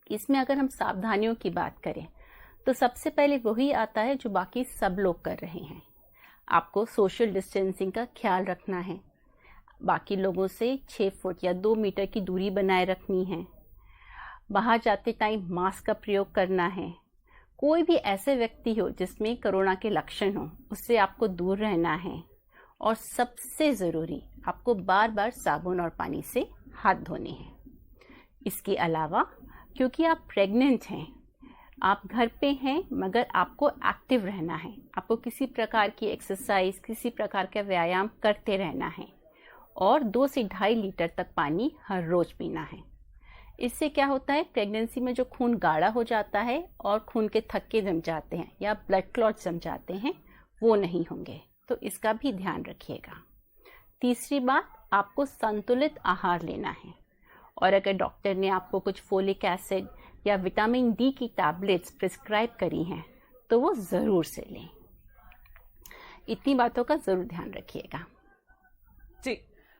इसमें अगर हम सावधानियों की बात करें तो सबसे पहले वही आता है जो बाकी सब लोग कर रहे हैं। आपको सोशल डिस्टेंसिंग का ख्याल रखना है, बाकी लोगों से 6 फुट या 2 मीटर की दूरी बनाए रखनी है, बाहर जाते टाइम मास्क का प्रयोग करना है। कोई भी ऐसे व्यक्ति हो जिसमें कोरोना के लक्षण हो उससे आपको दूर रहना है, और सबसे ज़रूरी आपको बार बार साबुन और पानी से हाथ धोने हैं। इसके अलावा क्योंकि आप प्रेग्नेंट हैं, आप घर पे हैं, मगर आपको एक्टिव रहना है, आपको किसी प्रकार की एक्सरसाइज, किसी प्रकार का व्यायाम करते रहना है, और 2 से 2.5 लीटर तक पानी हर रोज पीना है। इससे क्या होता है, प्रेगनेंसी में जो खून गाढ़ा हो जाता है और खून के थक्के जम जाते हैं या ब्लड क्लॉट जम जाते हैं, वो नहीं होंगे। तो इसका भी ध्यान रखिएगा। तीसरी बात, आपको संतुलित आहार लेना है, और अगर डॉक्टर ने आपको कुछ फोलिक एसिड या विटामिन डी की टैबलेट्स प्रिस्क्राइब करी हैं तो वो ज़रूर से लें। इतनी बातों का ज़रूर ध्यान रखिएगा। जी,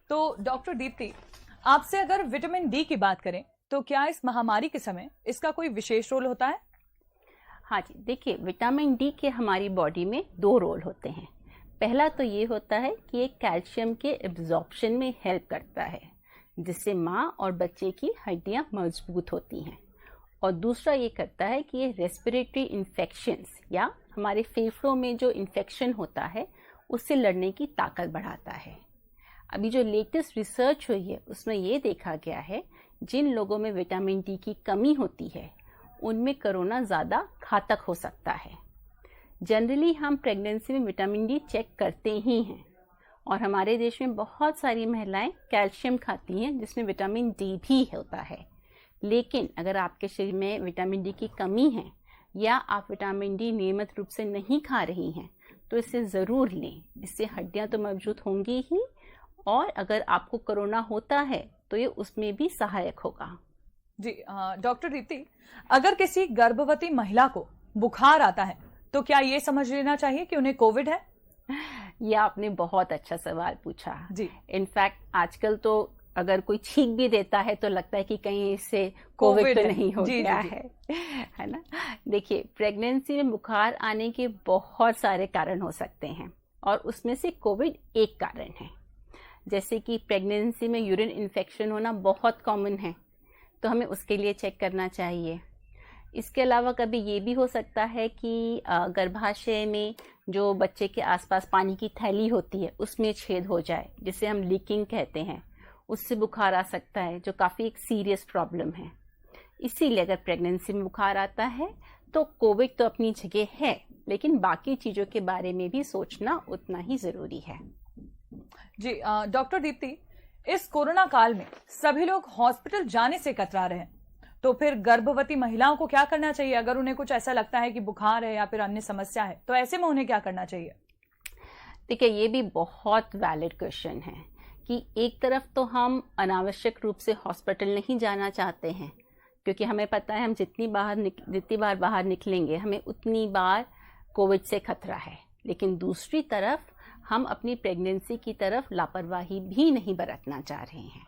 तो डॉक्टर दीप्ति, आपसे अगर विटामिन डी की बात करें तो क्या इस महामारी के समय इसका कोई विशेष रोल होता है? हाँ जी, देखिए, विटामिन डी के हमारी बॉडी में 2 रोल होते हैं। पहला तो ये होता है कि ये कैल्शियम के एब्जॉर्प्शन में हेल्प करता है, जिससे माँ और बच्चे की हड्डियाँ मजबूत होती हैं, और दूसरा ये करता है कि ये रेस्पिरेटरी इन्फेक्शंस या हमारे फेफड़ों में जो इन्फेक्शन होता है उससे लड़ने की ताकत बढ़ाता है। अभी जो लेटेस्ट रिसर्च हुई है उसमें ये देखा गया है, जिन लोगों में विटामिन डी की कमी होती है उनमें कोरोना ज़्यादा घातक हो सकता है। जनरली हम प्रेगनेंसी में विटामिन डी चेक करते ही हैं, और हमारे देश में बहुत सारी महिलाएं कैल्शियम खाती हैं जिसमें विटामिन डी भी होता है। लेकिन अगर आपके शरीर में विटामिन डी की कमी है या आप विटामिन डी नियमित रूप से नहीं खा रही हैं तो इसे ज़रूर लें। इससे हड्डियां तो मजबूत होंगी ही, और अगर आपको कोरोना होता है तो ये उसमें भी सहायक होगा। जी, डॉक्टर दीप्ति, अगर किसी गर्भवती महिला को बुखार आता है तो क्या ये समझ लेना चाहिए कि उन्हें कोविड है? ये आपने बहुत अच्छा सवाल पूछा जी। इनफैक्ट आजकल तो अगर कोई छींक भी देता है तो लगता है कि कहीं इससे कोविड तो नहीं हो गया है ना। देखिए, प्रेगनेंसी में बुखार आने के बहुत सारे कारण हो सकते हैं, और उसमें से कोविड एक कारण है। जैसे कि प्रेगनेंसी में यूरिन इन्फेक्शन होना बहुत कॉमन है, तो हमें उसके लिए चेक करना चाहिए। इसके अलावा कभी ये भी हो सकता है कि गर्भाशय में जो बच्चे के आसपास पानी की थैली होती है उसमें छेद हो जाए, जिसे हम लीकिंग कहते हैं, उससे बुखार आ सकता है, जो काफ़ी एक सीरियस प्रॉब्लम है। इसीलिए अगर प्रेगनेंसी में बुखार आता है तो कोविड तो अपनी जगह है, लेकिन बाकी चीज़ों के बारे में भी सोचना उतना ही ज़रूरी है। जी, डॉक्टर दीप्ति, इस कोरोना काल में सभी लोग हॉस्पिटल जाने से कतरा रहे हैं, तो फिर गर्भवती महिलाओं को क्या करना चाहिए? अगर उन्हें कुछ ऐसा लगता है कि बुखार है या फिर अन्य समस्या है तो ऐसे में उन्हें क्या करना चाहिए? देखिए, ये भी बहुत वैलिड क्वेश्चन है कि एक तरफ तो हम अनावश्यक रूप से हॉस्पिटल नहीं जाना चाहते हैं, क्योंकि हमें पता है हम जितनी बार बाहर निकलेंगे हमें उतनी बार कोविड से खतरा है। लेकिन दूसरी तरफ हम अपनी प्रेगनेंसी की तरफ लापरवाही भी नहीं बरतना चाह रहे हैं।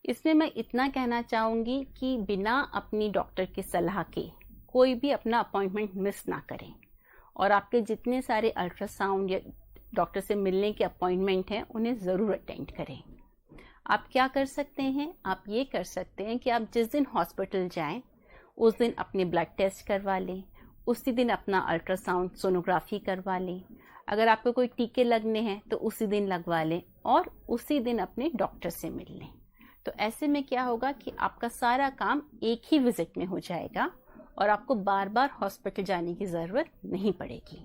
इसमें मैं इतना कहना चाहूँगी कि बिना अपनी डॉक्टर की सलाह के कोई भी अपना अपॉइंटमेंट मिस ना करें, और आपके जितने सारे अल्ट्रासाउंड या डॉक्टर से मिलने के अपॉइंटमेंट हैं उन्हें ज़रूर अटेंड करें। आप क्या कर सकते हैं? आप ये कर सकते हैं कि आप जिस दिन हॉस्पिटल जाएं उस दिन अपने ब्लड टेस्ट करवा लें, उसी दिन अपना अल्ट्रासाउंड सोनोग्राफी करवा लें। अगर आपको कोई टीके लगने हैं तो उसी दिन लगवा लें, और उसी दिन अपने डॉक्टर से मिल लें। तो ऐसे में क्या होगा कि आपका सारा काम एक ही विजिट में हो जाएगा, और आपको बार बार हॉस्पिटल जाने की ज़रूरत नहीं पड़ेगी।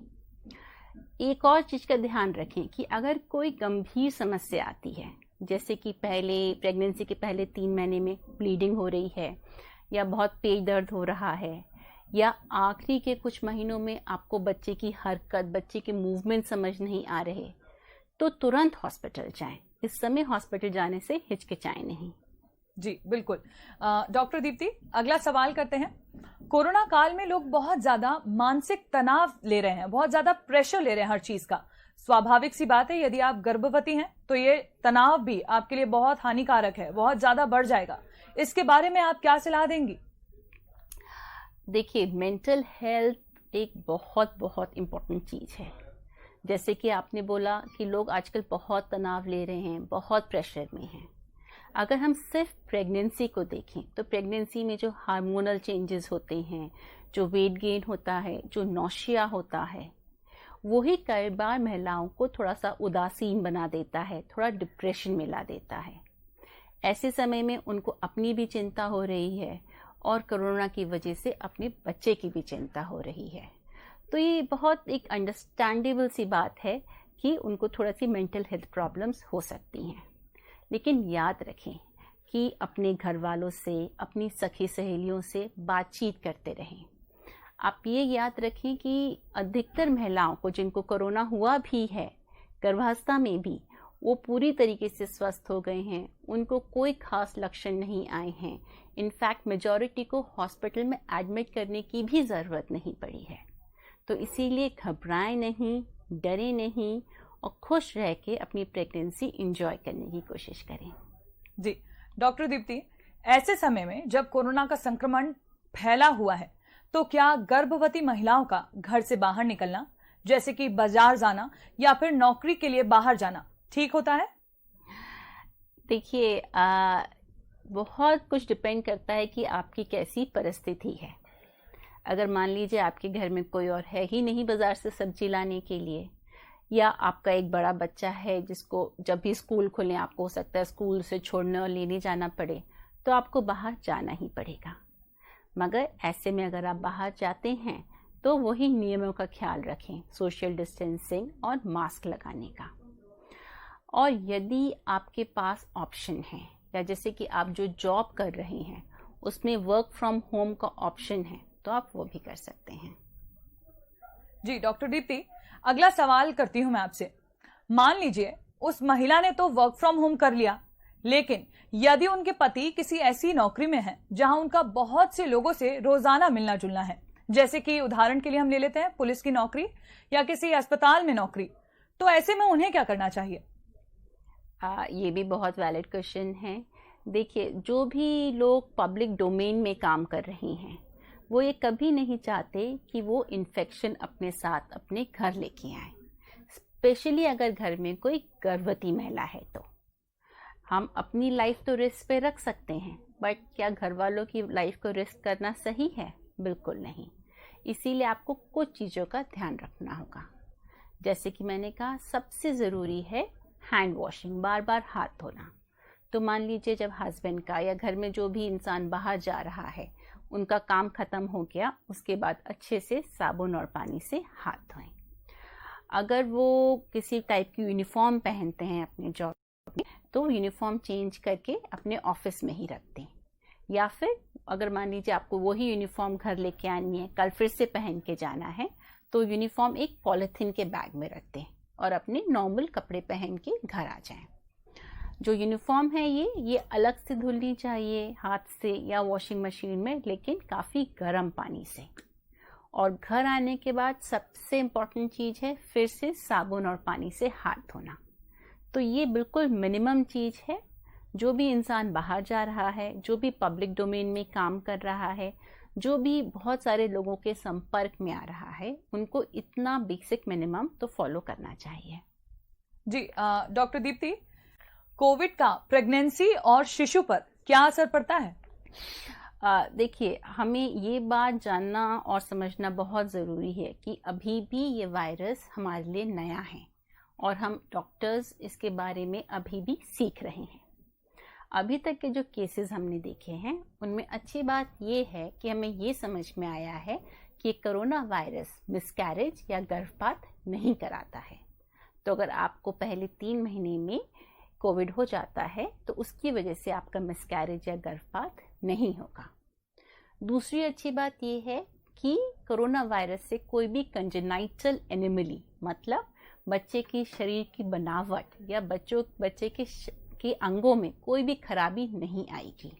एक और चीज़ का ध्यान रखें कि अगर कोई गंभीर समस्या आती है, जैसे कि प्रेगनेंसी के पहले 3 महीने में ब्लीडिंग हो रही है, या बहुत पेट दर्द हो रहा है, या आखिरी के कुछ महीनों में आपको बच्चे की हरकत, बच्चे के मूवमेंट समझ नहीं आ रहे, तो तुरंत हॉस्पिटल जाएं। इस समय हॉस्पिटल जाने से हिचकिचाएं नहीं। जी, बिल्कुल। डॉक्टर दीप्ति, अगला सवाल करते हैं। कोरोना काल में लोग बहुत ज्यादा मानसिक तनाव ले रहे हैं, बहुत ज्यादा प्रेशर ले रहे हैं हर चीज का। स्वाभाविक सी बात है, यदि आप गर्भवती हैं तो ये तनाव भी आपके लिए बहुत हानिकारक है, बहुत ज्यादा बढ़ जाएगा। इसके बारे में आप क्या सलाह देंगी? देखिए, मेंटल हेल्थ एक बहुत बहुत इम्पोर्टेंट चीज़ है। जैसे कि आपने बोला कि लोग आजकल बहुत तनाव ले रहे हैं, बहुत प्रेशर में हैं। अगर हम सिर्फ प्रेगनेंसी को देखें तो प्रेगनेंसी में जो हार्मोनल चेंजेस होते हैं, जो वेट गेन होता है, जो नौशिया होता है, वही कई बार महिलाओं को थोड़ा सा उदासीन बना देता है, थोड़ा डिप्रेशन में ला देता है। ऐसे समय में उनको अपनी भी चिंता हो रही है और कोरोना की वजह से अपने बच्चे की भी चिंता हो रही है। तो ये बहुत एक अंडरस्टैंडेबल सी बात है कि उनको थोड़ा सी मेंटल हेल्थ प्रॉब्लम्स हो सकती हैं। लेकिन याद रखें कि अपने घर वालों से, अपनी सखी सहेलियों से बातचीत करते रहें। आप ये याद रखें कि अधिकतर महिलाओं को जिनको कोरोना हुआ भी है, गर्भावस्था में भी, वो पूरी तरीके से स्वस्थ हो गए हैं, उनको कोई खास लक्षण नहीं आए हैं। इनफैक्ट मेजॉरिटी को हॉस्पिटल में एडमिट करने की भी ज़रूरत नहीं पड़ी है। तो इसीलिए घबराएं नहीं, डरे नहीं और खुश रह के अपनी प्रेगनेंसी एंजॉय करने की कोशिश करें। जी डॉक्टर दीप्ति, ऐसे समय में जब कोरोना का संक्रमण फैला हुआ है तो क्या गर्भवती महिलाओं का घर से बाहर निकलना, जैसे कि बाजार जाना या फिर नौकरी के लिए बाहर जाना, ठीक होता है? देखिए, बहुत कुछ डिपेंड करता है कि आपकी कैसी परिस्थिति है। अगर मान लीजिए आपके घर में कोई और है ही नहीं बाजार से सब्जी लाने के लिए, या आपका एक बड़ा बच्चा है जिसको जब भी स्कूल खुले आपको हो सकता है स्कूल से छोड़ने और लेने जाना पड़े, तो आपको बाहर जाना ही पड़ेगा। मगर ऐसे में अगर आप बाहर जाते हैं तो वही नियमों का ख्याल रखें, सोशल डिस्टेंसिंग और मास्क लगाने का। और यदि आपके पास ऑप्शन है, या जैसे कि आप जो जॉब कर रहे हैं उसमें वर्क फ्रॉम होम का ऑप्शन है, तो आप वो भी कर सकते हैं। जी डॉक्टर दीप्ति, अगला सवाल करती हूं मैं आपसे। मान लीजिए उस महिला ने तो वर्क फ्रॉम होम कर लिया, लेकिन यदि उनके पति किसी ऐसी नौकरी में हैं जहां उनका बहुत से लोगों से रोजाना मिलना जुलना है, जैसे कि उदाहरण के लिए हम ले लेते हैं पुलिस की नौकरी या किसी अस्पताल में नौकरी, तो ऐसे में उन्हें क्या करना चाहिए? ये भी बहुत वैलिड क्वेश्चन है। देखिए, जो भी लोग पब्लिक डोमेन में काम कर रहे हैं वो ये कभी नहीं चाहते कि वो इन्फेक्शन अपने साथ अपने घर लेके आए, स्पेशली अगर घर में कोई गर्भवती महिला है। तो हम अपनी लाइफ तो रिस्क पे रख सकते हैं, बट क्या घर वालों की लाइफ को रिस्क करना सही है? बिल्कुल नहीं। इसीलिए आपको कुछ चीज़ों का ध्यान रखना होगा। जैसे कि मैंने कहा, सबसे ज़रूरी है हैंड वॉशिंग, बार बार हाथ धोना। तो मान लीजिए जब हस्बैंड का या घर में जो भी इंसान बाहर जा रहा है उनका काम खत्म हो गया, उसके बाद अच्छे से साबुन और पानी से हाथ धोएं। अगर वो किसी टाइप की यूनिफॉर्म पहनते हैं अपने जॉब में, तो यूनिफॉर्म चेंज करके अपने ऑफिस में ही रख दें। या फिर अगर मान लीजिए आपको वही यूनिफॉर्म घर लेके आनी है, कल फिर से पहन के जाना है, तो यूनिफॉर्म एक पॉलिथीन के बैग में रख दें और अपने नॉर्मल कपड़े पहन के घर आ जाएं। जो यूनिफॉर्म है ये अलग से धुलनी चाहिए हाथ से या वॉशिंग मशीन में, लेकिन काफ़ी गर्म पानी से। और घर आने के बाद सबसे इम्पॉर्टेंट चीज़ है फिर से साबुन और पानी से हाथ धोना। तो ये बिल्कुल मिनिमम चीज़ है। जो भी इंसान बाहर जा रहा है, जो भी पब्लिक डोमेन में काम कर रहा है, जो भी बहुत सारे लोगों के संपर्क में आ रहा है, उनको इतना बेसिक मिनिमम तो फॉलो करना चाहिए। जी डॉक्टर दीप्ति, कोविड का प्रेगनेंसी और शिशु पर क्या असर पड़ता है? देखिए, हमें ये बात जानना और समझना बहुत ज़रूरी है कि अभी भी ये वायरस हमारे लिए नया है और हम डॉक्टर्स इसके बारे में अभी भी सीख रहे हैं। अभी तक के जो केसेस हमने देखे हैं उनमें अच्छी बात ये है कि हमें ये समझ में आया है कि कोरोना वायरस मिसकैरेज या गर्भपात नहीं कराता है। तो अगर आपको पहले 3 महीने में कोविड हो जाता है तो उसकी वजह से आपका मिसकैरेज या गर्भपात नहीं होगा। दूसरी अच्छी बात यह है कि कोरोना वायरस से कोई भी कंजेनाइटल एनिमली, मतलब बच्चे की शरीर की बनावट या बच्चे के अंगों में कोई भी खराबी नहीं आएगी।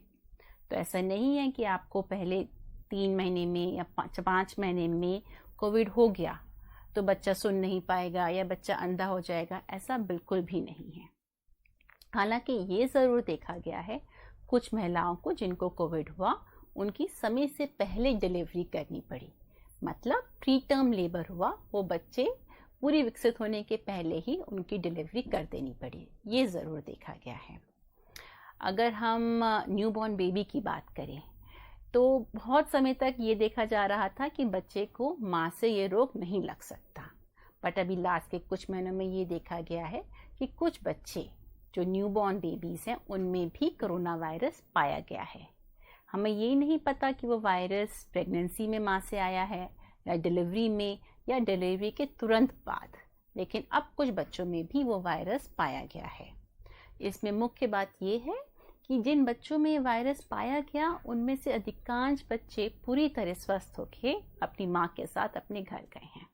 तो ऐसा नहीं है कि आपको पहले 3 महीने में या 5 महीने में कोविड हो गया तो बच्चा सुन नहीं पाएगा या बच्चा अंधा हो जाएगा, ऐसा बिल्कुल भी नहीं है। हालांकि ये ज़रूर देखा गया है कुछ महिलाओं को जिनको कोविड हुआ उनकी समय से पहले डिलीवरी करनी पड़ी, मतलब प्री टर्म लेबर हुआ, वो बच्चे पूरी विकसित होने के पहले ही उनकी डिलीवरी कर देनी पड़ी। ये ज़रूर देखा गया है। अगर हम न्यूबॉर्न बेबी की बात करें तो बहुत समय तक ये देखा जा रहा था कि बच्चे को माँ से ये रोग नहीं लग सकता, बट अभी लास्ट के कुछ महीनों में ये देखा गया है कि कुछ बच्चे जो न्यूबॉर्न बेबीज़ हैं उनमें भी कोरोना वायरस पाया गया है। हमें ये नहीं पता कि वो वायरस प्रेगनेंसी में माँ से आया है या डिलीवरी में या डिलीवरी के तुरंत बाद, लेकिन अब कुछ बच्चों में भी वो वायरस पाया गया है। इसमें मुख्य बात ये है कि जिन बच्चों में ये वायरस पाया गया उनमें से अधिकांश बच्चे पूरी तरह स्वस्थ होकर अपनी माँ के साथ अपने घर गए हैं।